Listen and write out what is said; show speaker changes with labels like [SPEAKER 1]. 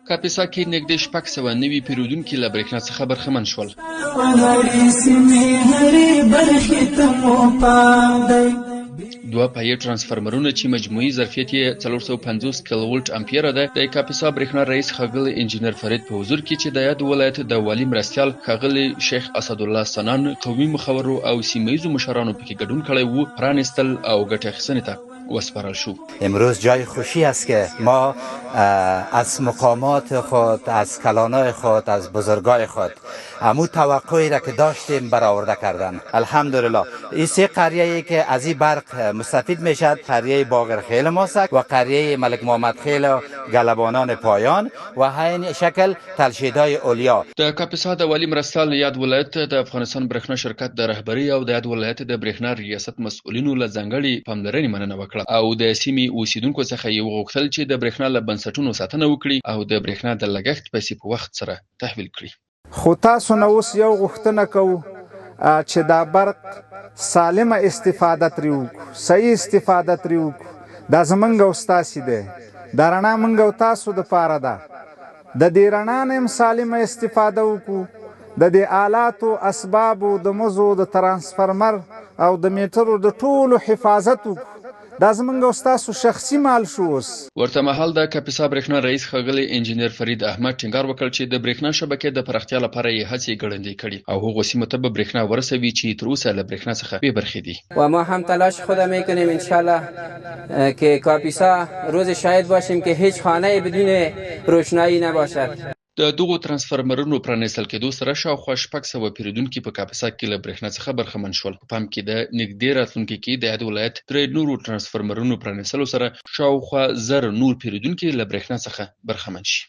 [SPEAKER 1] کاپیسا کې نږدې 600 نوي پیرودونکي له برېښنا څخه برخمن شول. دوه پایې ترانسفرمرونه چې مجموعي ظرفیت یې 450 کیلوولټ امپیره ده، د کاپیسا برېښنا رئیس ښاغلی انجینر فرید په حضور کې چې د یاد ولایت د والي مرستیال ښاغلی شیخ اسدالله سنان، قومي مخورو او سیمه ییزو مشرانو پکې ګډون کړی وو، پرانستل او ګټې اخیستنې ته وسپارل شو.
[SPEAKER 2] امروز جای خوشی است که ما از مقامات خود، از کلانای خود، از بزرگای خود همون توقعی را که داشتیم برآورده کردن. الحمدلله این سه قریه‌ای که از این برق مستفید میشد، قریه باقرخیل ماسک و قریه ملک محمد خیل و گلبانان پایان و همین شکل تلشیدای اولیا.
[SPEAKER 1] د کاپیسا د والي مرستیال یاد ولایت د افغانستان برېښنا شرکت د رهبری او د یاد ولایت د برېښنا ریاست مسؤلینو له ځانګړي پاملرنې مننه وکړه او د سیمې اوسیدونکو څخه یې وغوښتل چې د برېښنا له بنسټونو ساتنه وکړي او د برېښنا د لګښت پیسې په وخت سره تحویل کړي.
[SPEAKER 3] خو تاسو نه اوس یو غوښتنه کوو چې دا برق سالمه استفاده ترې وکړو، صحیح استفاده ترې وکړو. دا زمونږ او ستاسې دی، دا رڼا مونږ او تاسو دپاره ده. د دې رڼا نه هم سالمه استفاده وکړو، د دې آلاتو، اسبابو، د مزو، د ترانسفرمر او د میټرو د ټولو حفاظت وکړو. دا زمونږ او ستاسو شخصي مال شو. اوس
[SPEAKER 1] ورته مهال د کاپیسا برېښنا رئیس ښاغلی انجینر فرید احمد ټینګار وکړ چې د برېښنا شبکې د پراختیا لپاره یې هڅې ګړندۍ کړي او هغو سیمو ته به برېښنا ورسوي چې تر اوسه له برېښنا څخه بې برخې دي.
[SPEAKER 4] و ما هم تلاش خود میکنیم انشالله که کاپیسا روز شاهد باشیم که هیچ خانه بدون روشنایی نباشد.
[SPEAKER 1] د دغو ترانسفرمرونو پرانیستل کېدو سره شاوخوا 600 پیرودونکي په کاپیسا کې له برېښنا څخه برخمن شول. په پام کې د نږدې راتلونکي کې د یاد ولایت 3 نورو ترانسفرمرونو پرانیستلو سره شاوخوا 1000 نور پیرودونکي له برېښنا څخه برخمن شي.